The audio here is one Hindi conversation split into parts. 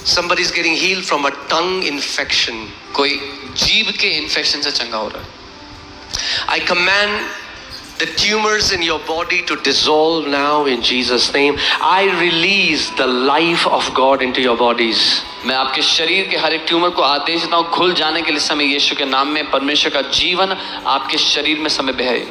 Somebody is getting healed from a tongue infection. कोई जीभ के इन्फेक्शन से चंगा हो रहा है. I command the tumors in your body to dissolve now in Jesus' name. I release the life of God into your bodies. मैं आपके शरीर के हर एक ट्यूमर को आदेश देता हूँ खुल जाने के लिए समय यीशु के नाम में. परमेश्वर का जीवन आपके शरीर में समय बहे.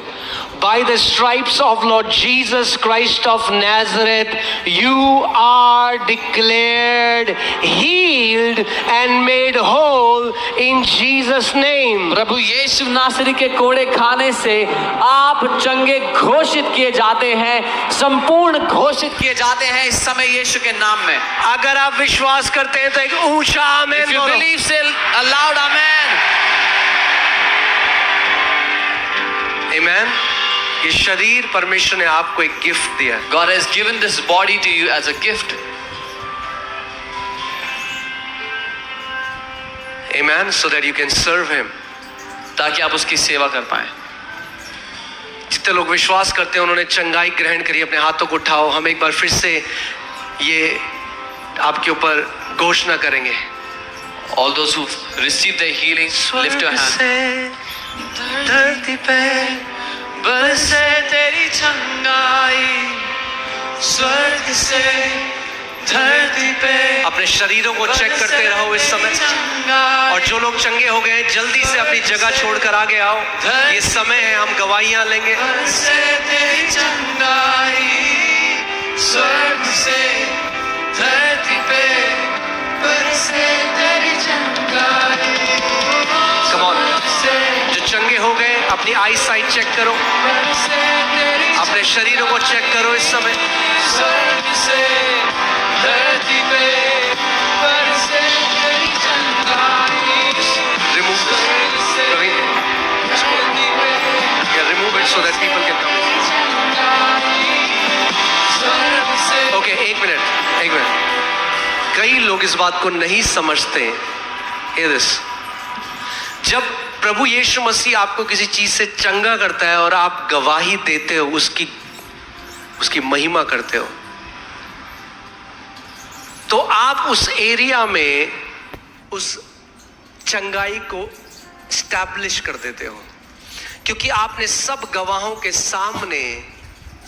By the stripes of Lord Jesus Christ of Nazareth, you are declared healed and made whole in Jesus' name. प्रभु यीशु नासरी के कोड़े खाने से आप चंगे घोषित किए जाते हैं, संपूर्ण घोषित किए जाते हैं इस समय यीशु के नाम में. अगर आप विश्वास करते हैं तो एक ऊंचा आमेन If you बोलो. believe, say a loud amen. Amen. ये शरीर परमेश्वर ने आपको एक गिफ्ट दिया है. God has given this body to you as a gift. Amen. So that you can serve Him. ताकि आप उसकी सेवा कर पाएं. जितने लोग विश्वास करते हैं उन्होंने चंगाई ग्रहण करी, अपने हाथों को उठाओ. हम एक बार फिर से ये आपके ऊपर घोषणा करेंगे. All those who receive their healing, lift your hand. धरती पे बरसे तेरी चंगाई, स्वर्ग से धरती पे. अपने शरीरों को चेक करते रहो इस समय. और जो लोग चंगे हो गए जल्दी से अपनी जगह छोड़कर आगे आओ. ये समय है, हम गवाहियां लेंगे. बरसे तेरी चंगाई, स्वर्ग से धरती पे बरसे तेरी चंगाई. Come on. जो चंगे हो गए अपनी आई साइट चेक करो, अपने शरीरों को चेक करो इस समय. स्वर्ग से धरती पे बरसे तेरी चंगाई. Remove this. Praveen, yeah, remove it so that people can come. Okay, एक मिनट. कई लोग इस बात को नहीं समझते. Hear this. जब प्रभु यीशु मसीह आपको किसी चीज से चंगा करता है और आप गवाही देते हो, उसकी महिमा करते हो, तो आप उस एरिया में उस चंगाई को स्टैब्लिश कर देते हो, क्योंकि आपने सब गवाहों के सामने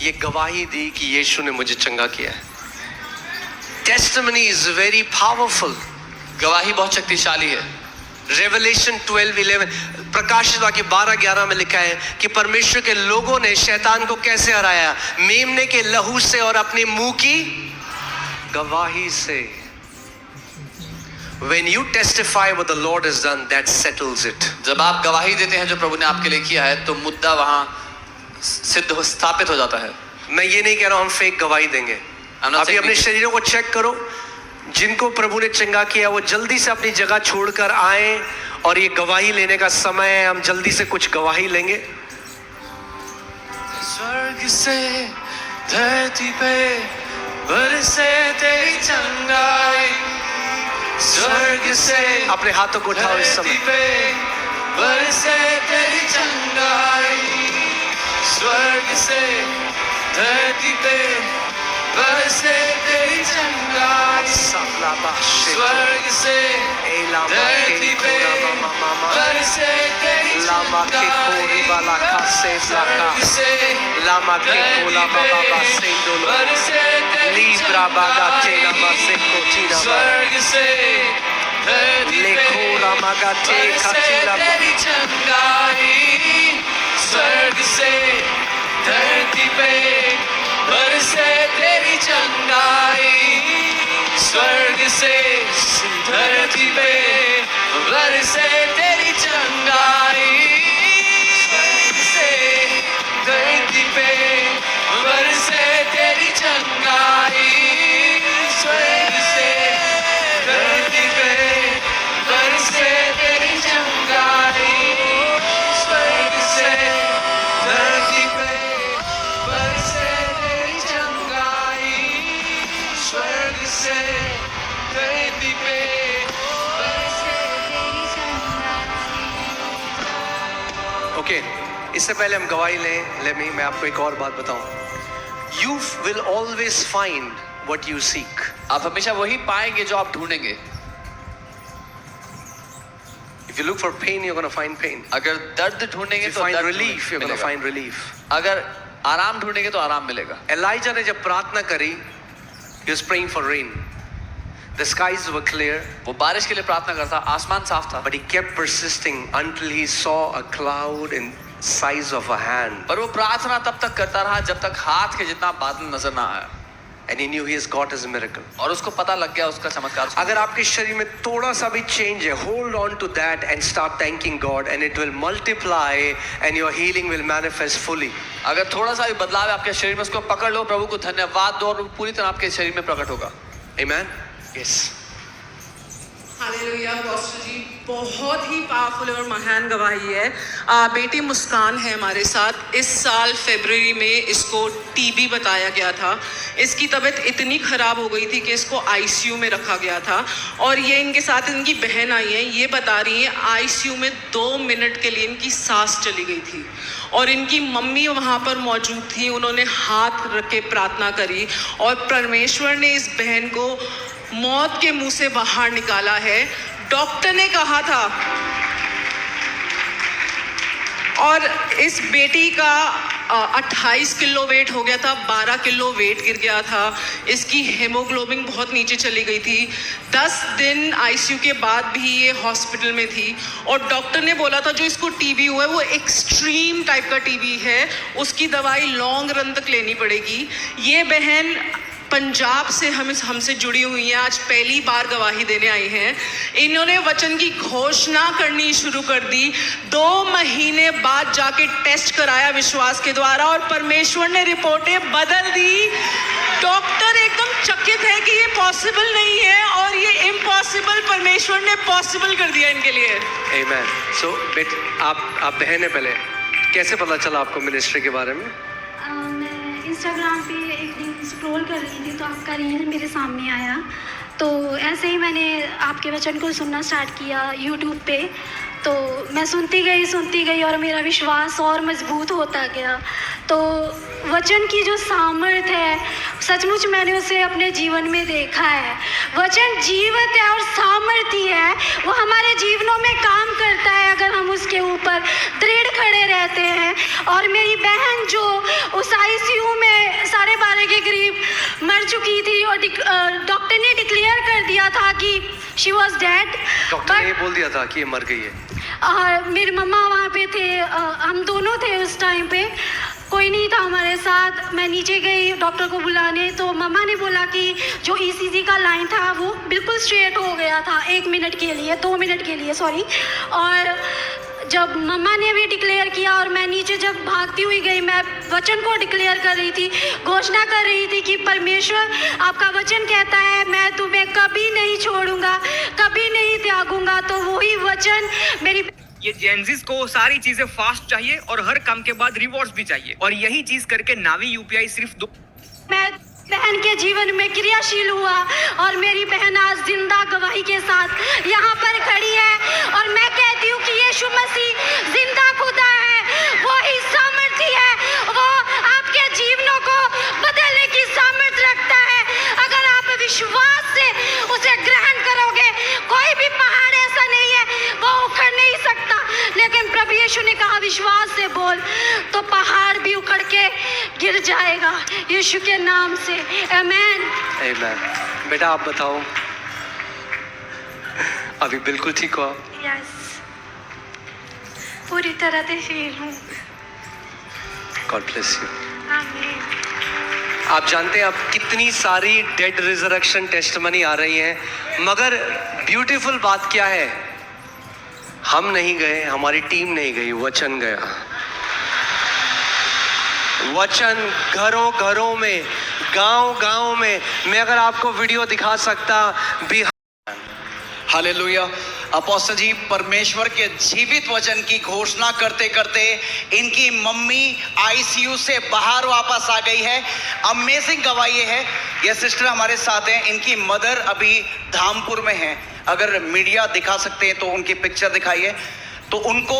ये गवाही दी कि यीशु ने मुझे चंगा किया है. Testimony is very powerful. गवाही बहुत शक्तिशाली है. रेवलेशन 12:11, प्रकाशित वाक्य 12:11 में लिखा है कि परमेश्वर के लोगों ने शैतान को कैसे हराया? मेमने के लहू से और अपने मुंह की गवाही से. When you testify what the Lord has done, that settles it. जब आप गवाही देते हैं जो प्रभु ने आपके लिए किया है, तो मुद्दा वहां स्थापित हो जाता है. मैं ये नहीं कह रहा हूं हम फेक गवाही देंगे. अभी अपने शरीरों को चेक करो. जिनको प्रभु ने चंगा किया वो जल्दी से अपनी जगह छोड़कर आए, और ये गवाही लेने का समय है. हम जल्दी से कुछ गवाही लेंगे. स्वर्ग से धरती पे बरसे तेरी चंगाई, स्वर्ग से अपने हाथों को उठाओ इस समय. बरसे तेरी चंगाई, स्वर्ग से धरती पे बरसे तेरी चंगाई. स्वर्ग से धरती पे बरसे तेरी चंगाई. स्वर्ग से लामा के कोला बाबा सेंडोलो लीब्रा बागा चेला मासे कोचिना स्वर्ग से धरती लेखो लामागा टे खाचिला तेरी चंगाई. स्वर्ग से धरती पे बरसे तेरी चंगाई. स्वर्ग से धरती पे बरसे तेरी चंगाई. स्वर्ग से धरती पे बरसे तेरी चंगाई. स्वर्ग से धरती पे बरसे तेरी चंगाई. स्वर्ग से धरती पे बरसे तेरी चंगाई. स्वर्ग से धरती पे बरसे तेरी चंगाई. ओके, इससे पहले हम गवाही लें, मैं आपको एक और बात बताऊं. You will always find what you seek. आप हमेशा वही पाएंगे जो आप ढूंढेंगे. If you look for pain, you're going to find pain. अगर दर्द ढूंढेंगे If you तो find दर्द relief, you're going to मिलेगा. find relief. अगर आराम ढूंढेंगे तो आराम मिलेगा. Elijah ने जब प्रार्थना करी, he was praying for rain. The skies were clear, वो बारिश के लिए प्रार्थना करता, आसमान साफ था, but he kept persisting until he saw a cloud in size of a hand. पर वो प्रार्थना तब तक करता रहा जब तक हाथ के जितना बादल नजर ना आया. And he knew he has got his miracle. और उसको पता लग गया उसका चमत्कार. अगर आपके शरीर में थोड़ा सा भी change है, hold on to that and start thanking God, and it will multiply and your healing will manifest fully. अगर थोड़ा सा भी बदलाव है आपके शरीर में, उसको पकड़ लो, प्रभु को धन्यवाद दो और वो पूरी तरह आपके शरीर में प्रकट होगा. Amen. Yes. हालेलुया. पास्टर जी, बहुत ही पावरफुल और महान गवाही है. बेटी मुस्कान है हमारे साथ. इस साल फरवरी में इसको टीबी बताया गया था. इसकी तबीयत इतनी ख़राब हो गई थी कि इसको आईसीयू में रखा गया था. और ये इनके साथ इनकी बहन आई है, ये बता रही है आईसीयू में 2 मिनट के लिए इनकी सांस चली गई थी. और इनकी मम्मी वहाँ पर मौजूद थी. उन्होंने हाथ रख के प्रार्थना करी और परमेश्वर ने इस बहन को मौत के मुंह से बाहर निकाला है. डॉक्टर ने कहा था, और इस बेटी का 28 किलो वेट हो गया था, 12 किलो वेट गिर गया था. इसकी हेमोग्लोबिन बहुत नीचे चली गई थी. 10 दिन आईसीयू के बाद भी ये हॉस्पिटल में थी. और डॉक्टर ने बोला था जो इसको टीबी हुआ है वो एक्सट्रीम टाइप का टीबी है, उसकी दवाई लॉन्ग रन तक लेनी पड़ेगी. ये बहन पंजाब से हमसे जुड़ी हुई हैं. आज पहली बार गवाही देने आई हैं. इन्होंने वचन की घोषणा करनी शुरू कर दी. 2 महीने बाद जाके टेस्ट कराया विश्वास के द्वारा और परमेश्वर ने रिपोर्टें बदल दी. डॉक्टर एकदम चकित है कि ये पॉसिबल नहीं है और ये इम्पॉसिबल परमेश्वर ने पॉसिबल कर दिया इनके लिए. Amen. So, आप बहन है. पहले कैसे पता चला आपको मिनिस्ट्री के बारे में? मैं इंस्टाग्राम पे एक दिन स्क्रॉल कर रही थी तो आपका रील मेरे सामने आया. तो ऐसे ही मैंने आपके वचन को सुनना स्टार्ट किया यूट्यूब पे. तो मैं सुनती गई और मेरा विश्वास और मजबूत होता गया. तो वचन की जो सामर्थ है, सचमुच मैंने उसे अपने जीवन में देखा है. वचन जीवित है और सामर्थी है. वो हमारे जीवनों में काम करता है अगर हम उसके ऊपर दृढ़ खड़े रहते हैं. और मेरी बहन जो उस आईसीयू में 12:30 के करीब मर चुकी थी और डॉक्टर ने डिक्लेयर कर दिया था कि शी वॉज डेड. डॉक्टर ने ये बोल दिया था कि ये मर गई है. मेरे मम्मा वहाँ पे थे, हम दोनों थे उस टाइम पे. कोई नहीं था हमारे साथ. मैं नीचे गई डॉक्टर को बुलाने तो मम्मा ने बोला कि जो ईसीजी का लाइन था वो बिल्कुल स्ट्रेट हो गया था 1 मिनट के लिए, 2 मिनट के लिए सॉरी. और जब मम्मा ने भी डिक्लेयर किया और मैं नीचे जब भागती हुई गई, मैं वचन को डिक्लेयर कर रही थी, घोषणा कर रही थी कि परमेश्वर आपका वचन कहता है मैं तुम्हें कभी नहीं छोड़ूंगा, कभी नहीं त्यागूंगा. तो वही वचन मेरी ये जेंजिस को सारी चीजें फास्ट चाहिए और हर काम के बाद रिवॉर्ड्स भी चाहिए. और यही चीज करके नावी यूपीआई सिर्फ 2 मैं बहन के जीवन में क्रियाशील हुआ और मेरी बहन आज जिंदा गवाही के साथ यहाँ पर खड़ी है. और मैं कहती हूँ कि यीशु मसीह जिंदा खुदा है, वो ही सामर्थ्य है, वो आपके जीवनों को बदलने की सामर्थ्य रखता है. अगर आप विश्वास से उसे ग्रहण करोगे, कोई भी पहाड़ ऐसा नहीं है वो उखड़ नहीं सकता. लेकिन प्रभु यीशु ने कहा विश्वास से बोल, तो पहाड़ भी उखड़ के गिर जाएगा यीशु के नाम से. आमेन. Amen. बेटा आप बताओ, अभी बिल्कुल ठीक हो आप? यस, पूरी तरह से फील हूँ. God bless you. आमीन. आप जानते हैं अब कितनी सारी डेड रिजरेक्शन टेस्टमनी आ रही हैं, मगर ब्यूटीफुल बात क्या है, हम नहीं गए, हमारी टीम नहीं गई, वचन गया. वचन घरों घरों में, गांव गांव में. मैं अगर आपको वीडियो दिखा सकता, बिहार. हालेलुया. अपोस्टल जी परमेश्वर के जीवित वचन की घोषणा करते करते इनकी मम्मी आईसीयू से बाहर वापस आ गई है. अमेजिंग गवाही है. ये सिस्टर हमारे साथ हैं, इनकी मदर अभी धामपुर में है. अगर मीडिया दिखा सकते हैं तो उनकी पिक्चर दिखाइए. तो उनको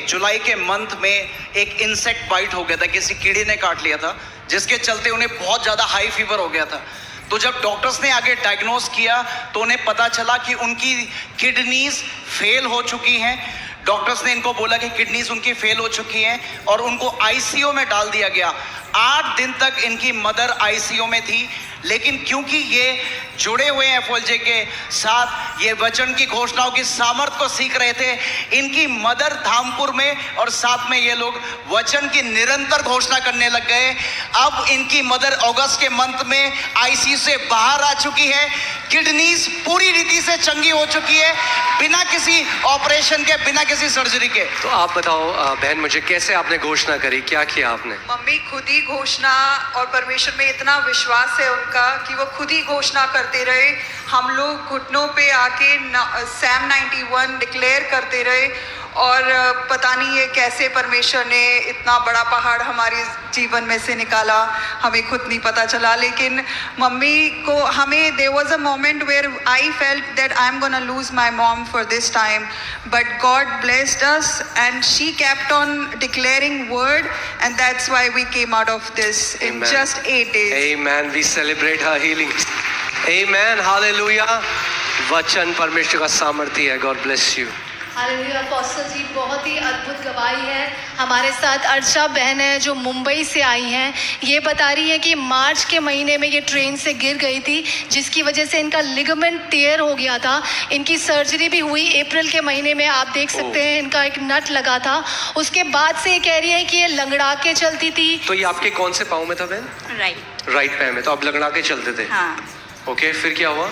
जुलाई के मंथ में एक इंसेक्ट बाइट हो गया था, किसी कीड़े ने काट लिया था. जिसके चलते उन्हें बहुत ज़्यादा हाई फीवर हो गया था। तो जब डॉक्टर्स ने आगे डायग्नोस किया तो उन्हें पता चला कि उनकी किडनीज फेल हो चुकी हैं। डॉक्टर्स ने इनको बोला कि किडनीज उनकी फेल हो चुकी हैं और उनको आईसीयू में डाल दिया गया। 8 दिन तक इनकी मदर आईसीयू में थी, लेकिन क्योंकि ये जुड़े हुए हैं एफओएलजे के साथ, ये वचन की घोषणाओं की सामर्थ को सीख रहे थे। इनकी मदर धामपुर में और साथ में ये लोग वचन की निरंतर घोषणा करने लग गए। अब इनकी मदर अगस्त के मंथ में आईसीयू से बाहर आ चुकी है। किडनीज पूरी रीति से चंगी हो चुकी है, बिना किसी ऑपरेशन के, बिना किसी सर्जरी के। तो आप बताओ बहन मुझे, कैसे आपने घोषणा करी, क्या किया आपने? मम्मी खुद ही घोषणा, और परमेश्वर में इतना विश्वास है उनका कि वो खुद ही घोषणा करते रहे। हम लोग घुटनों पे आके सैम 91 डिक्लेयर करते रहे, और पता नहीं है कैसे परमेश्वर ने इतना बड़ा पहाड़ हमारे जीवन में से निकाला, हमें खुद नहीं पता चला। लेकिन मम्मी को हमें there was a moment where I felt that I am gonna lose my mom for this time, but God blessed us and she kept on declaring word, and that's why we came out of this in just 8 days. Amen. We celebrate her healing. Amen. Hallelujah. वचन परमेश्वर का सामर्थ्य है। God bless you. Hallelujah. Apostle ji, बहुत ही अद्भुत गवाही है। हमारे साथ अर्चा बहन है जो मुंबई से आई हैं। ये बता रही है कि मार्च के महीने में ये ट्रेन से गिर गई थी, जिसकी वजह से इनका लिगामेंट टेयर हो गया था। इनकी सर्जरी भी हुई अप्रैल के महीने में, आप देख सकते हैं इनका एक नट लगा था। उसके बाद से ये कह रही है कि ये लंगड़ा के चलती थी। तो ये आपके कौन से पाँव में था बहन? राइट पैर में। तो आप लंगड़ा के चलते थे? हाँ। ओके, फिर क्या हुआ?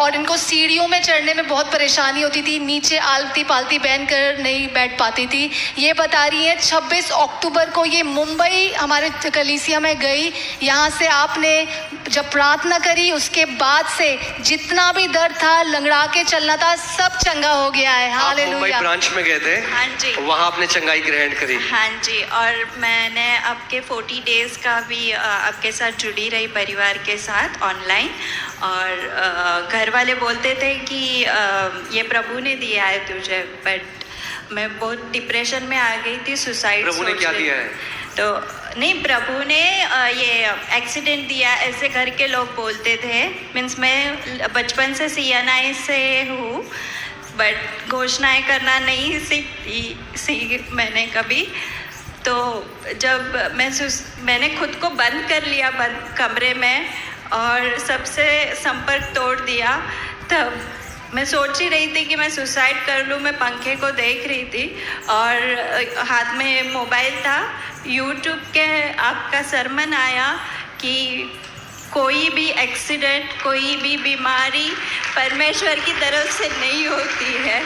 और इनको सीढ़ियों में चढ़ने में बहुत परेशानी होती थी, नीचे आलती पालती बहन कर नहीं बैठ पाती थी। ये बता रही है 26 अक्टूबर को ये मुंबई हमारे कलीसिया में गई। यहाँ से आपने जब प्रार्थना करी, उसके बाद से जितना भी दर्द था, लंगड़ा के चलना था, सब चंगा हो गया है। आप मुंबई हालेलुया। ब्रांच में गए थे? हाँ जी। वहाँ आपने चंगाई ग्रहण करी? हाँ जी, और मैंने आपके 40 डेज का भी आपके साथ जुड़ी रही, परिवार के साथ ऑनलाइन। और घर वाले बोलते थे कि ये प्रभु ने दिया है तुझे, बट मैं बहुत डिप्रेशन में आ गई थी, सुसाइड। प्रभु ने क्या दिया है? तो नहीं, प्रभु ने ये एक्सीडेंट दिया, ऐसे घर के लोग बोलते थे। मीन्स मैं बचपन से CNI से हूँ, बट घोषणाएं करना नहीं सीख मैंने कभी। तो जब मैंने खुद को बंद कर लिया, बंद कमरे में, और सबसे संपर्क तोड़ दिया, तब मैं सोच ही रही थी कि मैं सुसाइड कर लूँ। मैं पंखे को देख रही थी और हाथ में मोबाइल था। यूट्यूब के आपका सरमन आया कि कोई भी एक्सीडेंट, कोई भी बीमारी परमेश्वर की तरफ से नहीं होती है।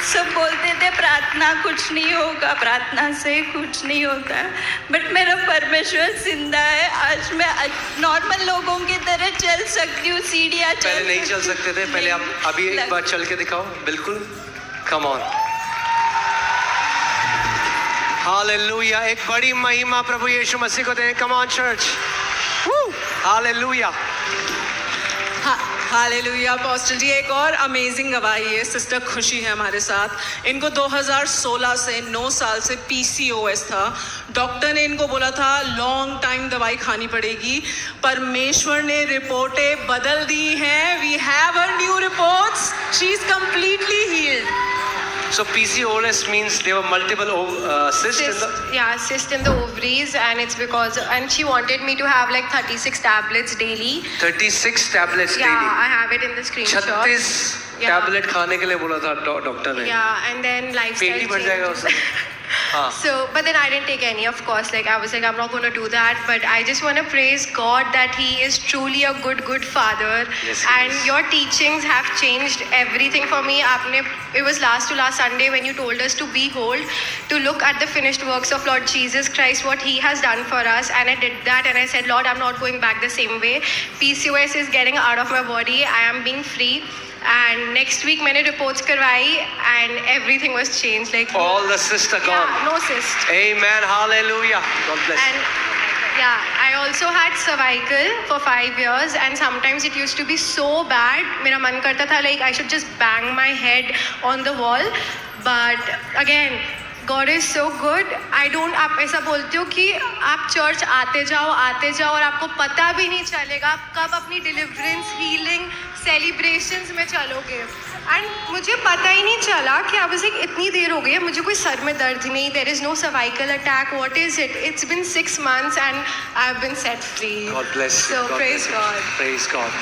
सब बोलते थे प्रार्थना कुछ नहीं होगा, प्रार्थना से कुछ नहीं होता, बट मेरा परमेश्वर जिंदा है। आज मैं नॉर्मल लोगों की तरह चल सकती हूँ, सीढ़ियाँ चल। पहले नहीं चल सकते थे, पहले आप अभी एक बार चल के दिखाओ। बिल्कुल, कम ऑन। हालेलुया। एक बड़ी महिमा प्रभु यीशु मसीह को दें। Come on church. Hallelujah. Hallelujah. Apostle ji, एक और अमेजिंग गवाही है। सिस्टर खुशी है हमारे साथ। इनको 2016 से 9 साल से PCOS था। डॉक्टर ने इनको बोला था लॉन्ग टाइम दवाई खानी पड़ेगी। परमेश्वर ने रिपोर्टें बदल दी हैं। We have a new reports. She is completely healed. So PCOS means there were multiple cysts in the... cyst in the ovaries, and it's because, and she wanted me to have like 36 tablets daily. 36 tablets daily? Yeah, I have it in the screenshot. 36 tablet खाने के लिए बोला था डॉक्टर ने। Yeah, and then lifestyle पेट ही बढ़ जाएगा उससे। हाँ। So, but then I didn't take any, of course. Like I was like, I'm not going to do that. But I just want to praise God that He is truly a good Father. Yes, and your teachings have changed everything for me. It was last Sunday when you told us to behold, to look at the finished works of Lord Jesus Christ, what He has done for us. And I did that, and I said, Lord, I'm not going back the same way. PCOS is getting out of my body. I am being free. And next week मैंने reports करवाई and everything was changed. Like all the cysts are gone. Yeah, no cyst. Amen. Hallelujah. God bless. And yeah, I also had cervical for 5 years, and sometimes it used to be so bad. मेरा मन करता था like I should just bang my head on the wall. But again, God is so good. I don't, आप ऐसा बोलते हो कि आप चर्च आते जाओ और आपको पता भी नहीं चलेगा आप कब अपनी डिलीवरेंस, हीलिंग, सेलिब्रेशंस में चलोगे। एंड मुझे पता ही नहीं चला कि अब से इतनी देर हो गई है, मुझे कोई सर में दर्द नहीं, there is no cervical attack, what is it? It's been 6 months and I have been set free. God bless you. So God praise bless you. God. Praise God.